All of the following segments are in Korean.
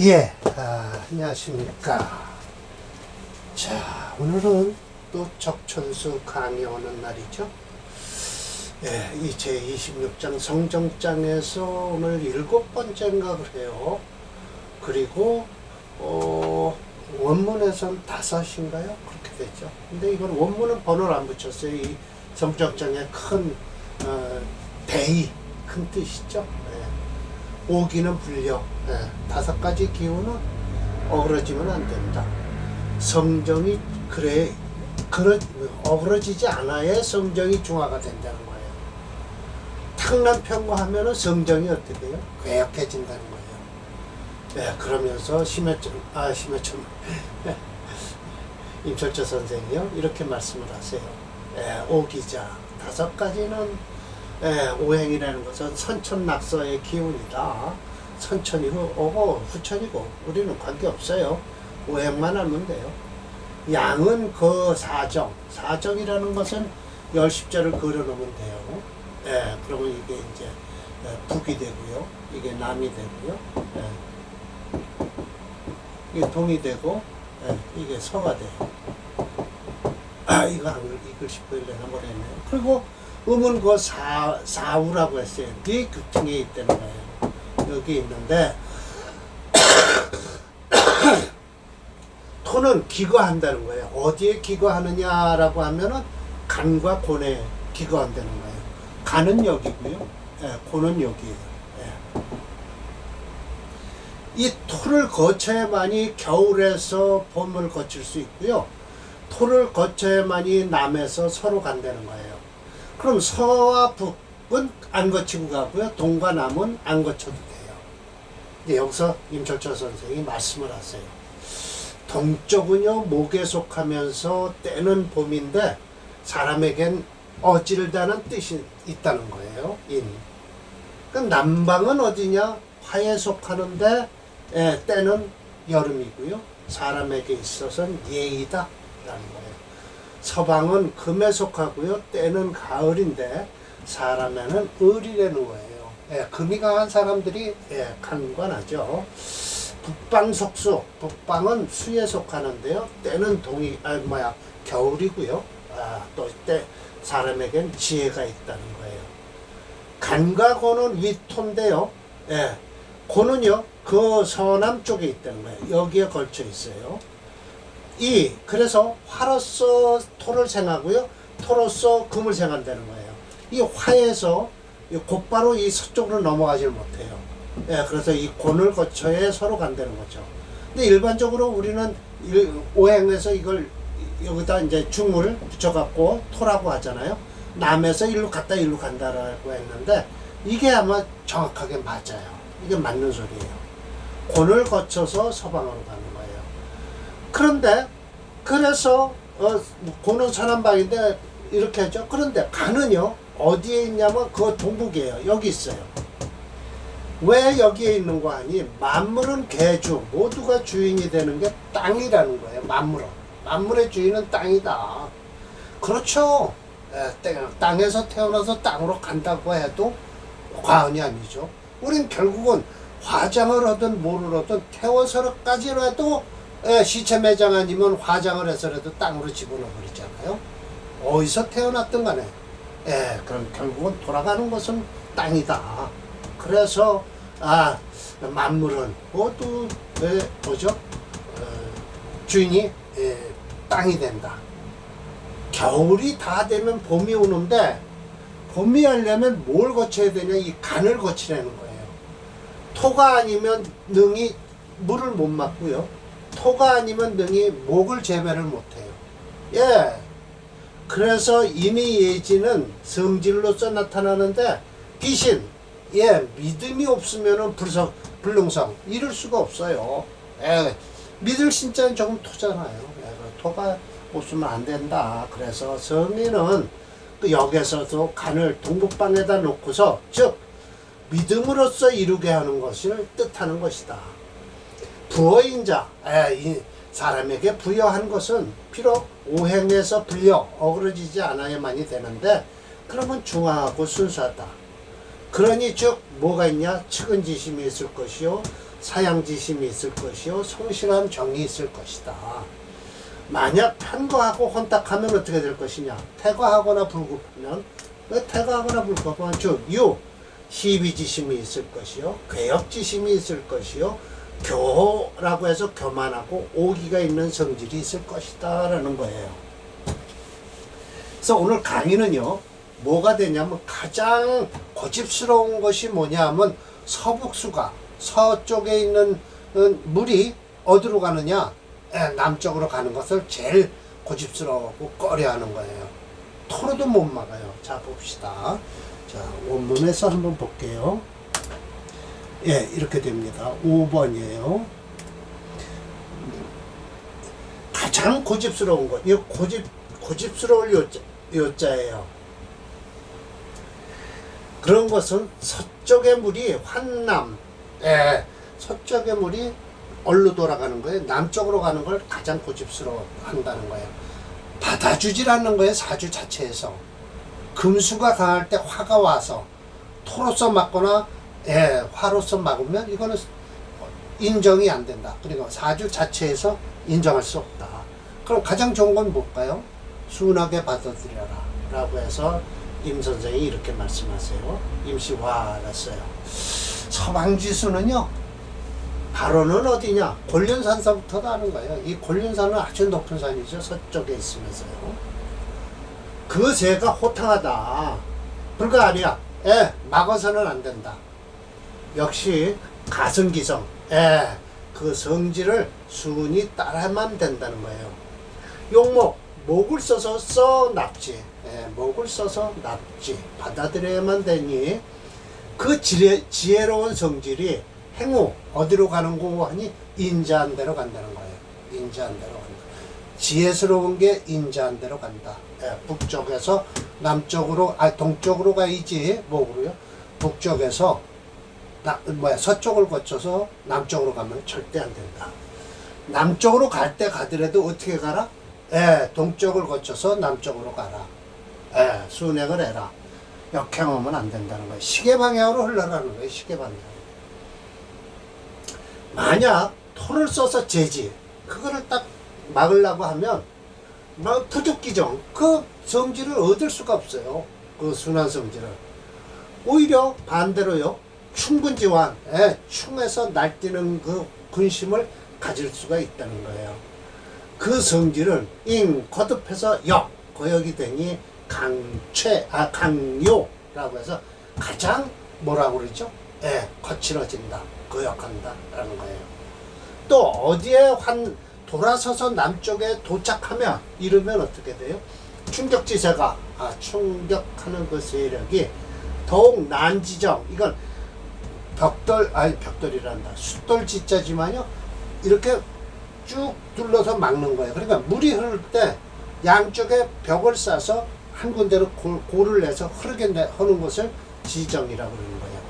예, 안녕하십니까. 자, 오늘은 또 적천수 강의 오는 날이죠. 예, 이 제26장 성정장에서 오늘 7번째인가 그래요. 그리고, 원문에선 5인가요? 그렇게 됐죠. 근데 이건 원문은 번호를 안 붙였어요. 이 성정장의 큰, 대의, 큰 뜻이죠. 예. 오기는 불려. 예. 5가지 기호는 어그러지면 안 된다. 성정이 어그러지지 않아야 성정이 중화가 된다는 거예요. 탕란평거 하면은 성정이 어떻게 해요? 괴약해진다는 거예요. 예, 그러면서 임철조 선생이요 이렇게 말씀을 하세요. 예, 오기자 5가지는 오행이라는 것은 선천낙서의 기운이다. 선천이고 후천이고 우리는 관계없어요. 오행만 알면 돼요. 양은 그 사정이라는 것은 10십자를 그려놓으면 돼요. 예, 그러면 이게 이제 북이 되고요. 이게 남이 되고요. 예. 이게 동이 되고 이게 서가 돼요. 이거 안 읽을 싶어요. 내가 뭐랬네요. 그리고 음은 그 사우라고 했어요. 네 규팅에 있다는 거예요. 여기 있는데 토는 기거한다는 거예요. 어디에 기거하느냐라고 하면은 간과 곤에 기거한다는 거예요. 간은 여기고요. 곤은 여기에요. 이 토를 거쳐야만이 겨울에서 봄을 거칠 수 있고요. 토를 거쳐야만이 남에서 서로 간다는 거예요. 그럼 서와 북은 안 거치고 가고요. 동과 남은 안 거쳐도 돼요. 이제 여기서 임철조 선생이 말씀을 하세요. 동쪽은요 목에 속하면서 때는 봄인데 사람에겐 어질다는 뜻이 있다는 거예요. 그럼 남방은 어디냐? 화에 속하는데 때는 여름이고요. 사람에게 있어서는 예의다 라는 거예요. 서방은 금에 속하고요. 때는 가을인데 사람에는 을이라는 거예요. 금이 강한 사람들이 간관하죠. 북방속수, 북방은 수에 속하는데요. 때는 겨울이고요. 또 때 사람에겐 지혜가 있다는 거예요. 간과 고는 위토인데요. 고는요 그 서남 쪽에 있다는 거예요. 여기에 걸쳐 있어요. 그래서 화로서 토를 생하고요. 토로서 금을 생한다는 거예요. 이 화에서 곧바로 이 서쪽으로 넘어가질 못해요. 그래서 이 곤을 거쳐야 서로 간다는 거죠. 근데 일반적으로 우리는 오행에서 이걸 여기다 이제 중을 붙여갖고 토라고 하잖아요. 남에서 일로 갔다 일로 간다라고 했는데 이게 아마 정확하게 맞아요. 이게 맞는 소리예요. 곤을 거쳐서 서방으로 가는 거예요. 그런데 그래서 곤은 서남방인데 이렇게 하죠. 그런데 간은요 어디에 있냐면 그 동북이에요. 여기 있어요. 왜 여기에 있는 거 아니? 만물은 개주, 모두가 주인이 되는 게 땅이라는 거예요. 만물의 주인은 땅이다. 그렇죠. 땅에서 태어나서 땅으로 간다고 해도 과언이 아니죠. 우린 결국은 화장을 하든 뭐를 하든 태워서까지라도 시체 매장 아니면 화장을 해서라도 땅으로 집어넣어 버리잖아요. 어디서 태어났든 간에 그럼 결국은 돌아가는 것은 땅이다. 그래서 만물은 모두 주인이 땅이 된다. 겨울이 다 되면 봄이 오는데 봄이 하려면 뭘 거쳐야 되냐? 이 간을 거치라는 거예요. 토가 아니면 능이 물을 못 맞고요. 토가 아니면 능이 목을 재배를 못해요. 그래서 임의예지는 성질로서 나타나는데 귀신, 믿음이 없으면은 불능성 이룰 수가 없어요. 믿을 신자는 조금 토잖아요. 토가 없으면 안 된다. 그래서 성인은 그 역에서도 간을 동북방에다 놓고서 즉 믿음으로써 이루게 하는 것을 뜻하는 것이다. 부어인자, 사람에게 부여한 것은 비록 오행에서 불려 어그러지지 않아야만이 되는데 그러면 중화하고 순수하다. 그러니 즉 뭐가 있냐? 측은지심이 있을 것이요 사양지심이 있을 것이요 성실한 정이 있을 것이다. 만약 편거하고 혼탁하면 어떻게 될 것이냐. 태거하거나 불급하면 태거하거나 불급하면 즉 시비지심이 있을 것이요 괴역지심이 있을 것이요 교호라고 해서 교만하고 오기가 있는 성질이 있을 것이다 라는 거예요. 그래서 오늘 강의는요 뭐가 되냐면 가장 고집스러운 것이 뭐냐 하면 서북수가 서쪽에 있는 물이 어디로 가느냐 남쪽으로 가는 것을 제일 고집스러워하고 꺼려하는 거예요. 토로도 못 막아요. 자 봅시다. 자 원문에서 한번 볼게요. 예 이렇게 됩니다. 5번이에요. 가장 고집스러운 것. 이 고집스러울 요자예요. 그런 것은 서쪽의 물이 환남, 서쪽의 물이 얼로 돌아가는 거예요. 남쪽으로 가는 걸 가장 고집스러워 한다는 거예요. 받아주질 않는 거예요. 사주 자체에서. 금수가 강할 때 화가 와서 토로서 막거나 화로서 막으면 이거는 인정이 안 된다. 그리고 사주 자체에서 인정할 수 없다. 그럼 가장 좋은 건 뭘까요? 순하게 받아들여라 라고 해서 임 선생이 이렇게 말씀하세요. 임시화를 써요. 서방지수는요 바로는 어디냐 곤륜산서부터 하는 거예요. 이 곤륜산은 아주 높은 산이죠. 서쪽에 있으면서요. 그 새가 호탕하다 불가하리야. 막아서는 안 된다. 역시 가승기성 그 성질을 순히 따라만 된다는 거예요. 용목 목을 써서 납지 목을 써서 납지 받아들여야만 되니 그 지혜로운 성질이 행우 어디로 가는 거 하니 인자한 대로 간다는 거예요. 인자한 대로 간다. 지혜스러운 게 인자한 대로 간다. 북쪽에서 남쪽으로 동쪽으로 가야지 목으로요. 북쪽에서 서쪽을 거쳐서 남쪽으로 가면 절대 안 된다. 남쪽으로 갈 때 가더라도 어떻게 가라? 동쪽을 거쳐서 남쪽으로 가라. 순행을 해라. 역행하면 안 된다는 거예요. 시계 방향으로 흘러가는 거예요. 시계 방향. 만약 토를 써서 제지 그거를 딱 막으려고 하면 부득기정 그 성질을 얻을 수가 없어요. 그 순한 성질을. 오히려 반대로요. 충군지환 충에서 날뛰는 그 군심을 가질 수가 있다는 거예요. 그 성질은 거듭해서 거역이 되니 강요라고 해서 가장 뭐라고 그러죠? 거칠어진다, 거역한다 라는 거예요. 또 어디에 돌아서서 남쪽에 도착하면 이러면 어떻게 돼요? 충격지세가 충격하는 그 세력이 더욱 난지정 이건 벽돌이란다. 숫돌 지자지만요 이렇게 쭉 둘러서 막는 거예요. 그러니까 물이 흐를 때 양쪽에 벽을 쌓아서 한 군데로 골을 내서 흐르게 하는 것을 지정이라고 그러는 거예요.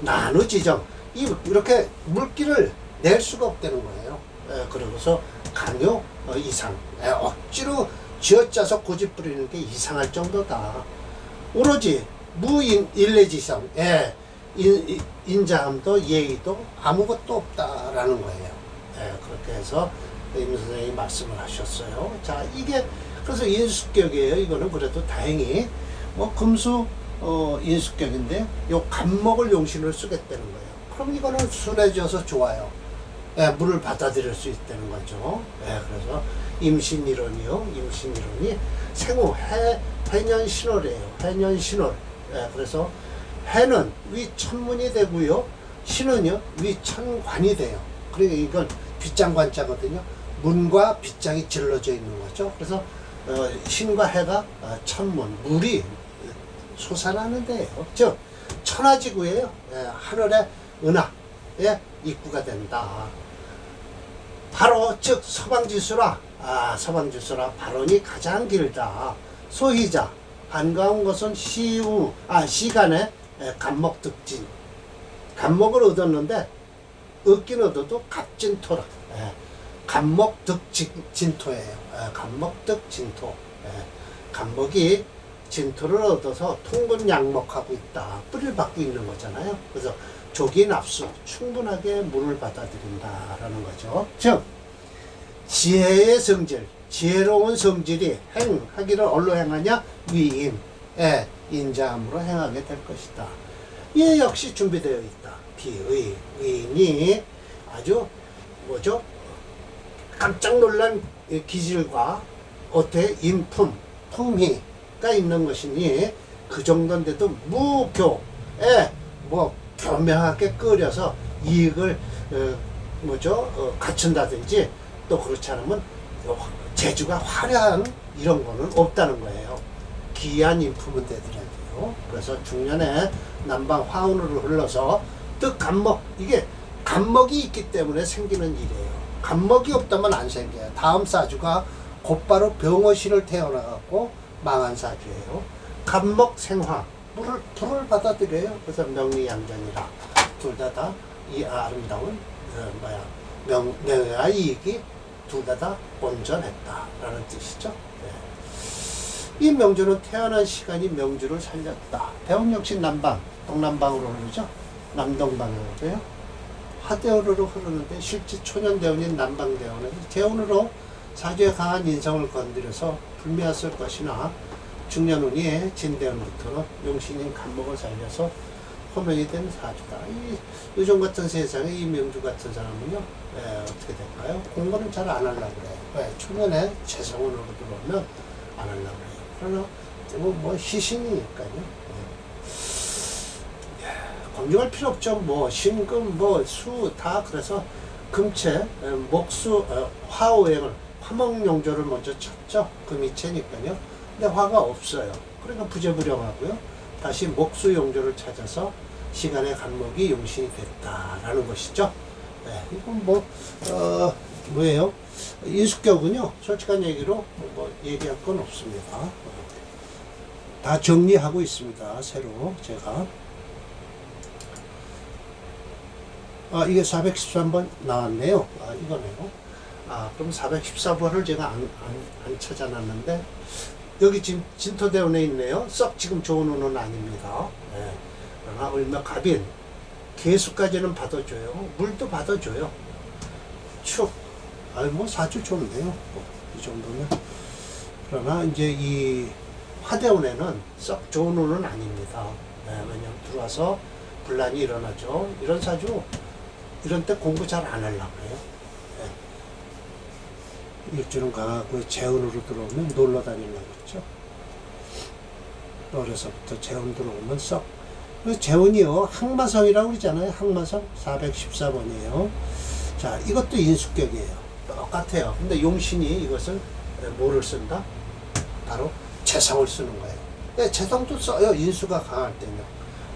나누 지정. 이렇게 물기를 낼 수가 없다는 거예요. 그러고서 강요 이상. 억지로 쥐어짜서 고집 부리는 게 이상할 정도다. 오로지 무인일례지성. 인자함도 예의도 아무것도 없다라는 거예요. 그렇게 해서 임 선생님이 말씀을 하셨어요. 자, 이게 그래서 인수격이에요. 이거는 그래도 다행히 금수 인수격인데 요 간목을 용신을 쓰겠다는 거예요. 그럼 이거는 순해져서 좋아요. 물을 받아들일 수 있다는 거죠. 그래서 임신이론이요. 임신이론이 생후 해년신월이에요. 해년신월. 그래서 해는 위천문이 되고요. 신은요 위천관이 돼요. 그러니까 이건 빗장관자거든요. 문과 빗장이 질러져 있는 거죠. 그래서 신과 해가 천문, 물이 솟아나는 데예요. 즉 천하지구예요. 하늘의 은하의 입구가 된다. 바로 즉 서방지수라. 서방지수라 발언이 가장 길다. 소희자 반가운 것은 시간에 간목득진. 간목을 얻었는데 얻긴 얻어도 갑진토라. 간목득진토예요. 간목득진토. 간목이 진토를 얻어서 통근양목하고 있다. 뿌리를 받고 있는 거잖아요. 그래서 조기 납수, 충분하게 물을 받아들인다라는 거죠. 즉 지혜의 성질, 지혜로운 성질이 행하기를 어디로 행하냐? 위임, 인자함으로 행하게 될 것이다. 이 역시 준비되어 있다. 비의, 위인이 아주 뭐죠? 깜짝 놀란 기질과 어때? 인품, 품위가 있는 것이니 그 정도인데도 무교에 뭐 교묘하게 끓여서 이익을 갖춘다든지 또 그렇지 않으면 재주가 화려한 이런 거는 없다는 거예요. 기이한 인품은 되더라고요. 그래서 중년에 남방 화운으로 흘러서 뜻간목, 이게 간목이 있기 때문에 생기는 일이에요. 간목이 없다면 안 생겨요. 다음 사주가 곧바로 병어신을 태어나갖고 망한 사주예요. 간목 생화, 불을 받아들여요. 그래서 명리양전이라 둘 다 이 아름다운 명예와 이익이 둘 다 온전했다라는 뜻이죠. 네. 이 명주는 태어난 시간이 명주를 살렸다. 대원 역시 남방, 동남방으로 흐르죠. 남동방으로요. 하대원으로 흐르는데 실제 초년대원인 남방대원은 재운으로 사주에 강한 인성을 건드려서 불미했을 것이나 중년운이 진대운부터는 용신인 간목을 살려서 호명이 된 사주다. 이 요즘 같은 세상에 이 명주 같은 사람은요, 어떻게 될까요? 공부는 잘 안 하려고 그래요. 왜? 초년에 재성운으로 들어오면 안 하려고 그래요. 그러나 뭐 희신이니까요. 검증할 필요 없죠. 뭐 신금, 뭐 수 다 그래서 금체, 목수, 화오행을 화목용조를 먼저 쳤죠. 금이체니까요. 근데 화가 없어요. 그러니까 부재불량하고요. 다시 목수용조를 찾아서 시간의 간목이 용신이 됐다라는 것이죠. 네, 이건 뭐예요? 인수격은요, 솔직한 얘기로 뭐 얘기할 건 없습니다. 다 정리하고 있습니다. 새로 제가. 이게 413번 나왔네요. 이거네요. 그럼 414번을 제가 안 찾아놨는데, 여기 지금 진토대운에 있네요. 썩 지금 좋은 운은 아닙니다. 네. 그러나 을며 갑인, 개수까지는 받아줘요. 물도 받아줘요. 축, 뭐 사주 좋은데요. 이 정도면. 그러나 이제 이 화대운에는 썩 좋은 운은 아닙니다. 네. 왜냐면 들어와서 분란이 일어나죠. 이런 사주, 이런 때 공부 잘 안 하려고 해요. 일주는 강하고 재운으로 들어오면 놀러 다니려고 했죠. 어려서부터 재운 들어오면 썩. 재운이요, 항마성이라고 그러잖아요. 항마성 414번이에요. 자, 이것도 인수격이에요. 똑같아요. 근데 용신이 이것을 뭐를 쓴다? 바로 재성을 쓰는 거예요. 네, 재성도 써요. 인수가 강할 때는.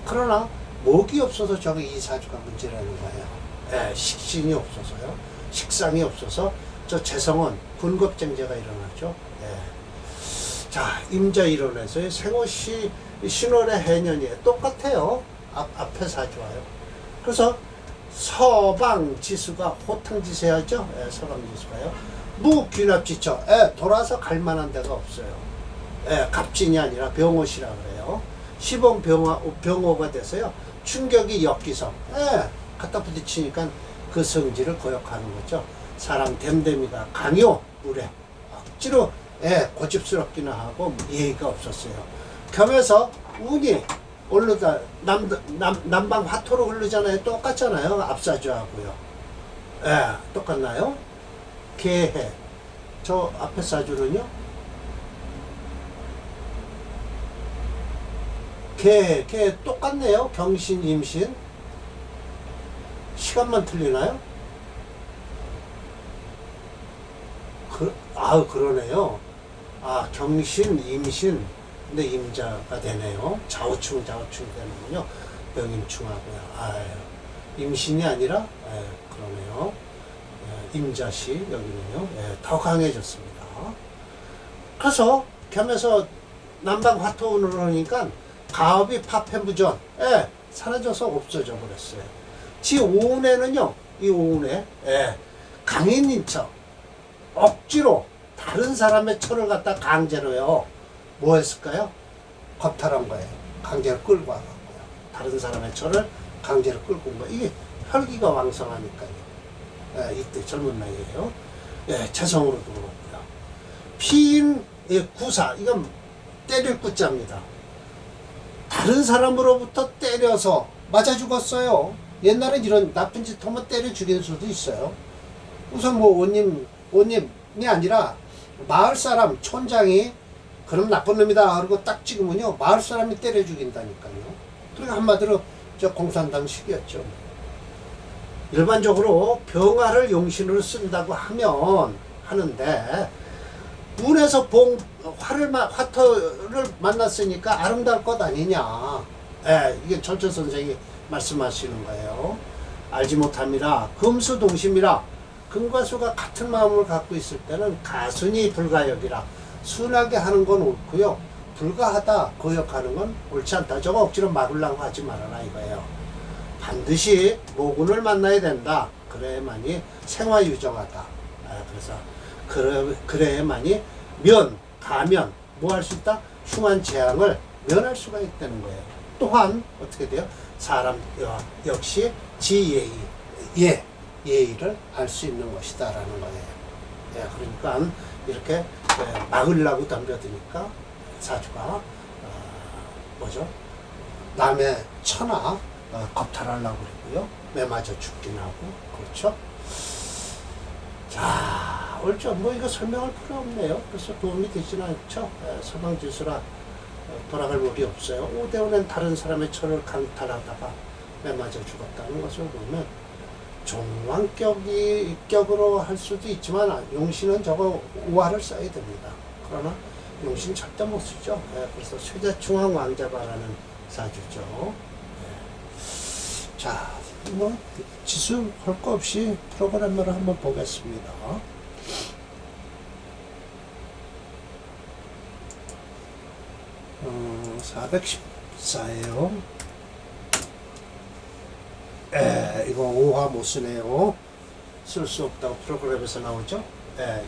그러나 목이 없어서 저게 이 사주가 문제라는 거예요. 네, 식신이 없어서요. 식상이 없어서 저 재성은 군겁쟁제가 일어나죠. 예. 자, 임자 일원에서의 생호시 신월의 해년이에요. 똑같아요. 앞에 사주와요. 그래서 서방지수가 호탕지세하죠. 예, 서방지수가요. 무귀납지처. 돌아서 갈 만한 데가 없어요. 갑진이 아니라 병호시라 그래요. 시봉 병호가 돼서요. 충격이 역기성. 갖다 부딪히니까 그 성질을 거역하는 거죠. 사람 댐댐이가 강요 물에 억지로 고집스럽기는 하고 예의가 없었어요. 겸해서 운이 올르다 남방 화토로 흐르잖아요. 똑같잖아요. 앞사주하고요. 똑같나요? 개해. 저 앞에 사주는요. 개 똑같네요. 경신 임신. 시간만 틀리나요? 그러네요. 경신, 임신, 근데 임자가 되네요. 좌우충 되는군요. 병임충하고요. 임신이 아니라, 그러네요. 임자시, 여기는요. 더 강해졌습니다. 그래서, 겸해서 남방 화토운으로 하니까, 가업이 파편부전, 사라져서 없어져 버렸어요. 지 오운에는요, 이 오운에, 강인인 척, 억지로 다른 사람의 철을 갖다 강제로요. 뭐 했을까요? 겁탈한 거예요. 강제로 끌고 와갖고요. 다른 사람의 철을 강제로 끌고 온 거. 이게 혈기가 왕성하니까요. 예, 이때 젊은 나이에요. 예, 재성으로도 그렇고요. 피인 예, 구사, 이건 때릴 구자입니다. 다른 사람으로부터 때려서 맞아 죽었어요. 옛날엔 이런 나쁜 짓 하면 때려 죽이는 수도 있어요. 우선 뭐 원님이 아니라 마을 사람 촌장이 그럼 나쁜 놈이다 그러고 딱 찍으면요 마을 사람이 때려 죽인다니까요. 그러니까 한마디로 저 공산당식이었죠. 일반적으로 병화를 용신으로 쓴다고 하면 하는데 운에서 화토를 만났으니까 아름다울 것 아니냐. 예, 이게 철저 선생이 말씀하시는 거예요. 알지 못함이라 금수동심이라 금과 수가 같은 마음을 갖고 있을 때는 가순이 불가역이라 순하게 하는 건 옳고요. 불가하다 거역하는 건 옳지 않다. 저거 억지로 막으려고 하지 말아라 이거예요. 반드시 모군을 만나야 된다. 그래야만이 생화유정하다. 그래서 그래야만이 가면 뭐 할 수 있다? 흉한 재앙을 면할 수가 있다는 거예요. 또한 어떻게 돼요? 사람 역시 지예의 예의를 알 수 있는 것이다라는 거예요. 예, 그러니까 이렇게 막으려고 덤벼드니까 사주가 뭐죠? 남의 처나 겁탈하려고 그러고요. 매맞아 죽긴 하고 그렇죠. 자, 옳죠. 뭐 이거 설명할 필요 없네요. 그래서 도움이 되지는 않죠. 서방지수라 돌아갈 물이 없어요. 오대오는 다른 사람의 처를 강탈하다가 매맞아 죽었다는 것을 보면 종왕격으로 할 수도 있지만 용신은 저거 우화를 써야 됩니다. 그러나 용신 절대 못 쓰죠. 그래서 쇠자충왕 왕자바라는 사주죠. 자, 뭐 지수 할 거 없이 프로그램으로 한번 보겠습니다. 414예요. 이거 5화 못 쓰네요. 쓸 수 없다고 프로그램에서 나오죠.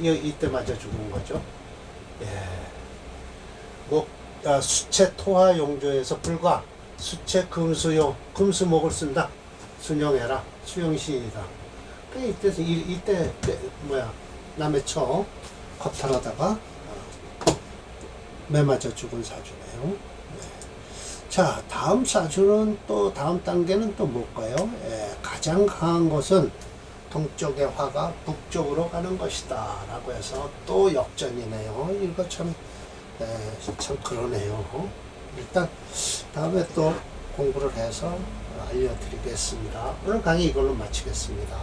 이때 맞아 죽은 거죠. 수체 토화 용조에서 불과 수체 금수용 금수목을 쓴다. 순영해라. 수영신이다. 이때 남의 처 겁탈하다가 매맞아 죽은 사주네요. 자, 다음 사주는 또 다음 단계는 또 뭘까요? 가장 강한 것은 동쪽의 화가 북쪽으로 가는 것이다 라고 해서 또 역전이네요. 이거 참 그러네요. 일단 다음에 또 공부를 해서 알려드리겠습니다. 오늘 강의 이걸로 마치겠습니다.